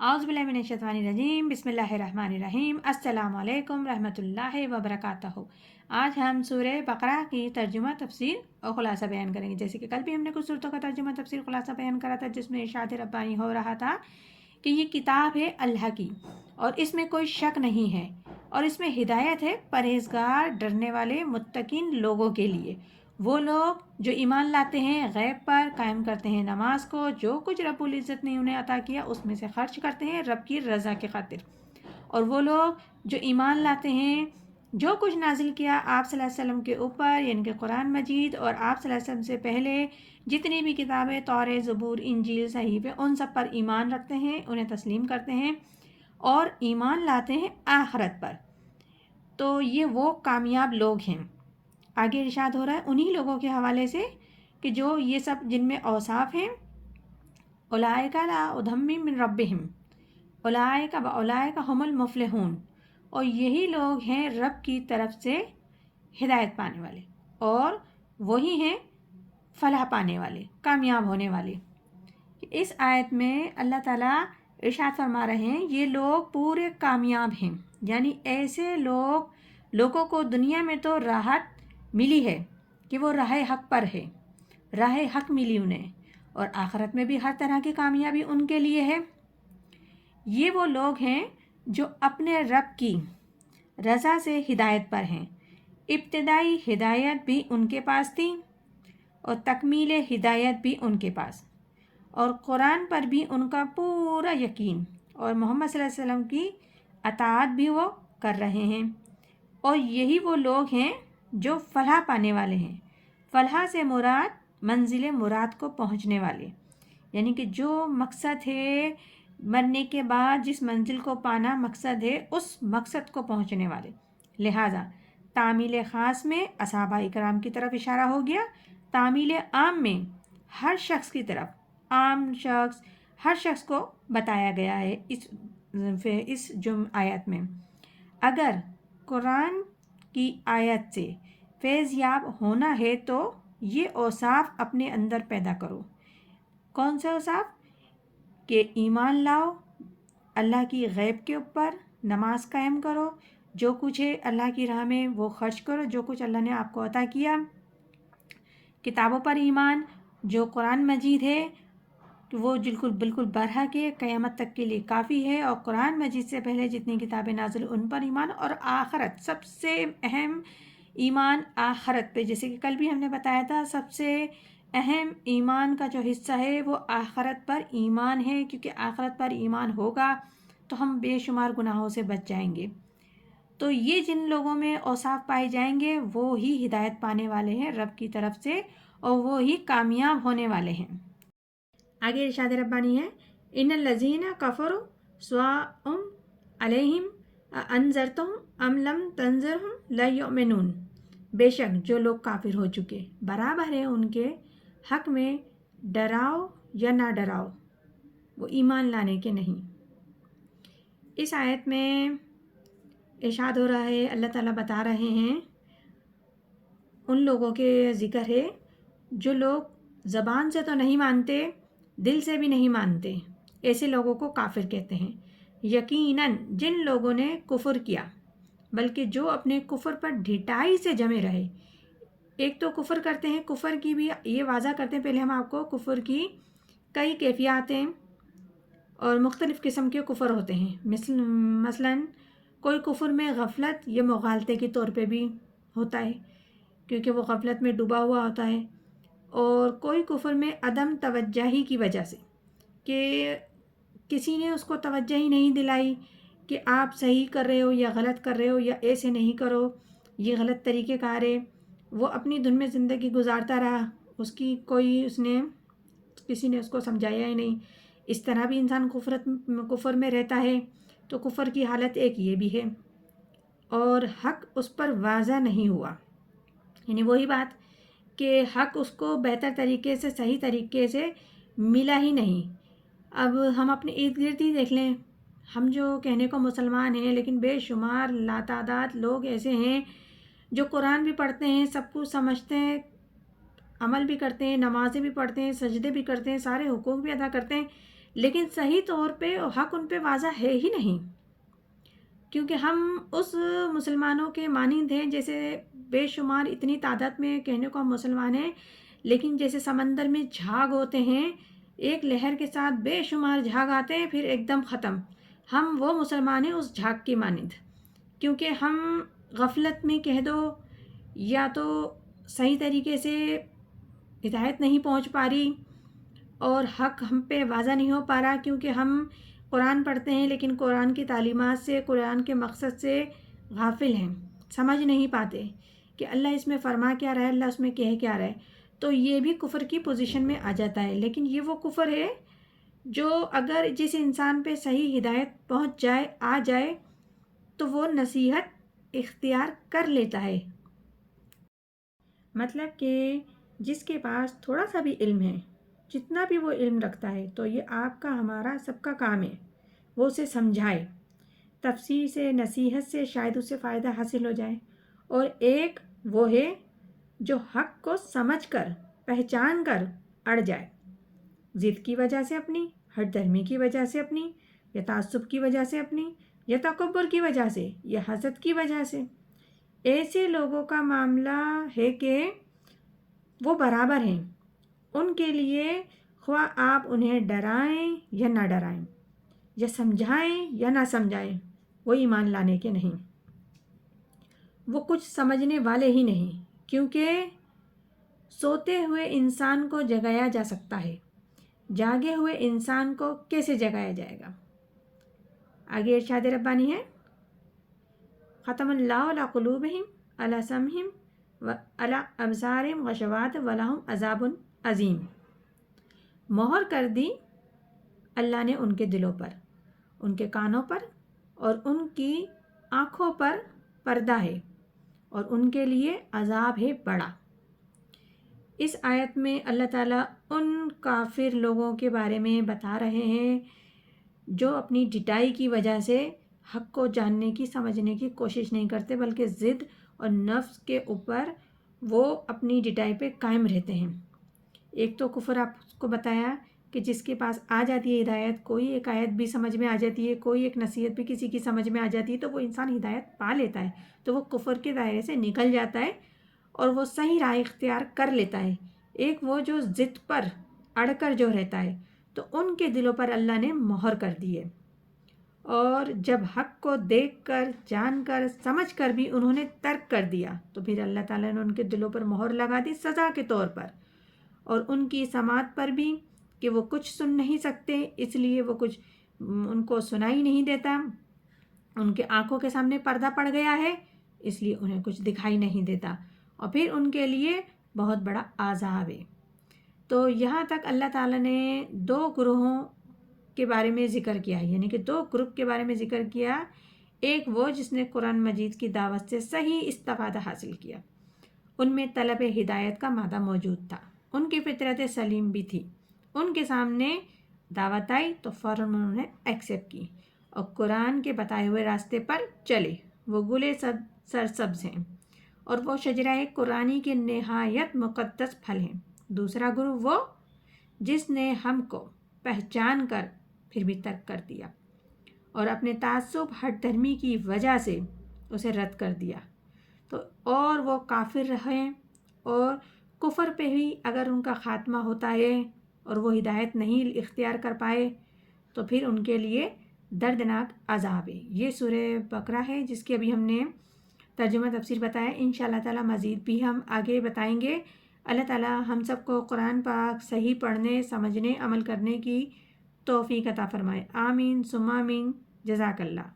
औज़ुबिल्लाहिमिनश्शैतानिर्रजीम बिस्मिल्लाहिर्रहमानिर्रहीम अस्सलामु अलैकुम रहमतुल्लाहि व बरकातहू। आज हम सूरह बकरा की तर्जुमा तफसीर और ख़ुलासा बयान करेंगे। जैसे कि कल भी हमने कुछ सूरतों का तर्जुमा तफसीर ख़ुलासा बयान करा था, जिसमें इरशाद रब्बानी हो रहा था कि ये किताब है अल्लाह की और इसमें कोई शक नहीं है और इसमें हिदायत है परहेज़गार डरने वाले मुत्तकीन लोगों के लिए। वो लोग जो ईमान लाते हैं गैब पर, कायम करते हैं नमाज को, जो कुछ रब्बुल इज़्ज़त ने उन्हें अता किया उसमें से खर्च करते हैं रब की रज़ा के खातिर। और वो लोग जो ईमान लाते हैं जो कुछ नाजिल किया आप सल्लल्लाहु अलैहि वसल्लम के ऊपर, यानी कि कुरान मजीद, और आप सल्लल्लाहु अलैहि वसल्लम से पहले जितनी भी किताबें तौरात, ज़बूर, इंजील, सहीफ़े, उन सब पर ईमान रखते हैं, उन्हें तस्लीम करते हैं और ईमान लाते हैं आखिरत पर। तो ये वो कामयाब लोग हैं। आगे इरशाद हो रहा है उन्हीं लोगों के हवाले से कि जो ये सब जिनमें औसाफ हैं, उलाइका ला उधम्मी मिन रब्बिहिम उलाइका हुमुल मुफ़लिहून, और यही लोग हैं रब की तरफ से हिदायत पाने वाले और वही हैं फलाह पाने वाले, कामयाब होने वाले। इस आयत में अल्लाह ताला इरशाद फरमा रहे हैं ये लोग पूरे कामयाब हैं, यानी ऐसे लोगों को दुनिया में तो राहत मिली है कि वो राह हक पर है, राह हक मिली उन्हें, और आखिरत में भी हर तरह की कामयाबी उनके लिए है। ये वो लोग हैं जो अपने रब की रज़ा से हिदायत पर हैं। इब्तिदाई हिदायत भी उनके पास थी और तकमील हिदायत भी उनके पास, और कुरान पर भी उनका पूरा यकीन, और मोहम्मद सल्लल्लाहु अलैहि वसल्लम की अताअत भी वो कर रहे हैं। और यही वो लोग हैं जो फलाह पाने वाले हैं। फलाह से मुराद मंजिल मुराद को पहुंचने वाले, यानी कि जो मकसद है मरने के बाद, जिस मंजिल को पाना मकसद है, उस मकसद को पहुंचने वाले। लिहाजा तामील ख़ास में असहाबा इकराम की तरफ इशारा हो गया, तामील आम में हर शख्स की तरफ, आम शख्स, हर शख्स को बताया गया है इस आयत में। अगर कुरान की आयत से फैज़ याब होना है तो ये औसाफ अपने अंदर पैदा करो। कौन से औसाफ? कि ईमान लाओ अल्लाह की गैब के ऊपर, नमाज कायम करो, जो कुछ है अल्लाह की राह में वो खर्च करो, जो कुछ अल्लाह ने आपको अता किया, किताबों पर ईमान, जो कुरान मजीद है वो बिल्कुल बरहक है, क़यामत तक के लिए काफ़ी है, और कुरान मजीद से पहले जितनी किताबें नाज़िल उन पर ईमान, और आखिरत सबसे अहम ईमान आखिरत पे। जैसे कि कल भी हमने बताया था सबसे अहम ईमान का जो हिस्सा है वो आखिरत पर ईमान है, क्योंकि आखिरत पर ईमान होगा तो हम बेशुमार गुनाहों से बच जाएंगे। तो ये जिन लोगों में औसाफ पाए जाएंगे वो ही हिदायत पाने वाले हैं रब की तरफ से, और वो ही कामयाब होने वाले हैं। आगे इरशाद रब्बानी है इन्नल लज़ीना कफ़रू सवाउन अलैहिम अअन्ज़रतहुम अम लम तंज़िरहुम ला युमिनून, बेशक जो लोग काफिर हो चुके बराबर है उनके हक में डराओ या ना डराओ, वो ईमान लाने के नहीं। इस आयत में इरशाद हो रहा है, अल्लाह ताला बता रहे हैं उन लोगों के ज़िक्र है जो लोग ज़बान से तो नहीं मानते, दिल से भी नहीं मानते, ऐसे लोगों को काफिर कहते हैं। यकीनन जिन लोगों ने कुफ्र किया, बल्कि जो अपने कुफ्र पर ढिठाई से जमे रहे। एक तो कुफ्र करते हैं, कुफ्र की भी ये वाज़ा करते हैं पहले हम आपको, कुफ्र की कई कैफियतें और मुख्तलिफ़ किस्म के कुफ्र होते हैं। मसलन कोई कुफ्र में गफलत या मुगालते के तौर पे भी होता है, क्योंकि वो गफलत में डूबा हुआ होता है, और कोई कुफ्र में अदम तवज्जुही की वजह से, कि किसी ने उसको तवज्जो ही नहीं दिलाई कि आप सही कर रहे हो या गलत कर रहे हो, या ऐसे नहीं करो, ये गलत तरीके कार है, वो अपनी धुन में ज़िंदगी गुजारता रहा, किसी ने उसको समझाया ही नहीं। इस तरह भी इंसान कुफ्र में रहता है। तो कुफ्र की हालत एक ये भी है, और हक उस पर वाज़ा नहीं हुआ, यानी वही बात कि हक उसको बेहतर तरीके से, सही तरीके से मिला ही नहीं। अब हम अपने इर्द गिर्द ही देख लें, हम जो कहने को मुसलमान हैं लेकिन बेशुमार लातादाद लोग ऐसे हैं जो कुरान भी पढ़ते हैं, सब कुछ समझते हैं, अमल भी करते हैं, नमाज़ें भी पढ़ते हैं, सजदे भी करते हैं, सारे हुकूक भी अदा करते हैं, لیکن صحیح طور پہ حق ان پہ واضح ہے ہی نہیں، کیونکہ ہم اس مسلمانوں کے مانند ہیں جیسے بے شمار اتنی تعداد میں کہنے کو ہم مسلمان ہیں، لیکن جیسے سمندر میں جھاگ ہوتے ہیں، ایک لہر کے ساتھ بے شمار جھاگ آتے ہیں پھر ایک دم ختم، ہم وہ مسلمان ہیں اس جھاگ کی مانند، کیونکہ ہم غفلت میں کہہ دو یا تو صحیح طریقے سے ہدایت نہیں پہنچ پا رہی اور حق ہم پہ واضح نہیں ہو پا رہا، کیونکہ ہم قرآن پڑھتے ہیں لیکن قرآن کی تعلیمات سے، قرآن کے مقصد سے غافل ہیں، سمجھ نہیں پاتے کہ اللہ اس میں فرما کیا رہا ہے، اللہ اس میں کہہ کیا رہا ہے، تو یہ بھی کفر کی پوزیشن میں آ جاتا ہے۔ لیکن یہ وہ کفر ہے جو اگر جس انسان پہ صحیح ہدایت پہنچ جائے، آ جائے، تو وہ نصیحت اختیار کر لیتا ہے۔ مطلب کہ جس کے پاس تھوڑا سا بھی علم ہے، جتنا بھی وہ علم رکھتا ہے، تو یہ آپ کا ہمارا سب کا کام ہے وہ اسے سمجھائے، تفسیر سے، نصیحت سے شاید اسے فائدہ حاصل ہو جائے۔ اور ایک وہ ہے جو حق کو سمجھ کر، پہچان کر اڑ جائے، ضد کی وجہ سے اپنی، ہٹ دھرمی کی وجہ سے اپنی، یا تعصب کی وجہ سے اپنی، یا تکبر کی وجہ سے، یا حسد کی وجہ سے۔ ایسے لوگوں کا معاملہ ہے کہ وہ برابر ہیں، ان کے لیے خواہ آپ انہیں ڈرائیں یا نہ ڈرائیں، یا سمجھائیں یا نہ سمجھائیں، وہ ایمان لانے کے نہیں، وہ کچھ سمجھنے والے ہی نہیں، کیونکہ سوتے ہوئے انسان کو جگایا جا سکتا ہے، جاگے ہوئے انسان کو کیسے جگایا جائے گا؟ آگے ارشاد ربانی ہے، ختم اللہ علی قلوبہم علی سمعہم وعلی ابصارہم غشوات ولہم عذاب عظیم۔ مہر کر دی اللہ نے ان کے دلوں پر، ان کے کانوں پر اور ان کی آنکھوں پر پردہ ہے، اور ان کے لیے عذاب ہے بڑا۔ اس آیت میں اللہ تعالیٰ ان کافر لوگوں کے بارے میں بتا رہے ہیں جو اپنی ڈٹائی کی وجہ سے حق کو جاننے کی، سمجھنے کی کوشش نہیں کرتے، بلکہ ضد اور نفس کے اوپر وہ اپنی ڈٹائی پہ قائم رہتے ہیں۔ ایک تو کفر آپ کو بتایا کہ جس کے پاس آ جاتی ہے ہدایت، کوئی ایک آیت بھی سمجھ میں آ جاتی ہے، کوئی ایک نصیحت بھی کسی کی سمجھ میں آ جاتی ہے، تو وہ انسان ہدایت پا لیتا ہے، تو وہ کفر کے دائرے سے نکل جاتا ہے اور وہ صحیح راہ اختیار کر لیتا ہے۔ ایک وہ جو ضد پر اڑ کر جو رہتا ہے، تو ان کے دلوں پر اللہ نے مہر کر دی ہے، اور جب حق کو دیکھ کر، جان کر، سمجھ کر بھی انہوں نے ترک کر دیا، تو پھر اللہ تعالیٰ نے ان کے دلوں پر مہر لگا دی سزا کے طور پر، اور ان کی سماعت پر بھی کہ وہ کچھ سن نہیں سکتے، اس لیے وہ کچھ ان کو سنائی نہیں دیتا، ان کے آنکھوں کے سامنے پردہ پڑ گیا ہے، اس لیے انہیں کچھ دکھائی نہیں دیتا، اور پھر ان کے لیے بہت بڑا عذاب ہے۔ تو یہاں تک اللہ تعالیٰ نے دو گروہوں کے بارے میں ذکر کیا، یعنی کہ دو گروپ کے بارے میں ذکر کیا۔ ایک وہ جس نے قرآن مجید کی دعوت سے صحیح استفادہ حاصل کیا، ان میں طلب ہدایت کا مادہ موجود تھا، ان کی فطرت سلیم بھی تھی، ان کے سامنے دعوت آئی تو فوراً انہوں نے ایکسیپٹ کی اور قرآن کے بتائے ہوئے راستے پر چلے، وہ گلے سرسبز ہیں اور وہ شجرہ قرآنی کے نہایت مقدس پھل ہیں۔ دوسرا گروہ وہ جس نے ہم کو پہچان کر پھر بھی ترک کر دیا اور اپنے تعصب، ہٹ دھرمی کی وجہ سے اسے رد کر دیا، تو اور وہ کافر رہے، اور کفر پہ ہی اگر ان کا خاتمہ ہوتا ہے اور وہ ہدایت نہیں اختیار کر پائے، تو پھر ان کے لیے دردناک عذاب ہے۔ یہ سورہ بقرہ ہے جس کی ابھی ہم نے ترجمہ تفسیر بتایا، انشاءاللہ تعالی مزید بھی ہم آگے بتائیں گے۔ اللہ تعالی ہم سب کو قرآن پاک صحیح پڑھنے، سمجھنے، عمل کرنے کی توفیق عطا فرمائے، آمین ثم آمین، جزاک اللہ۔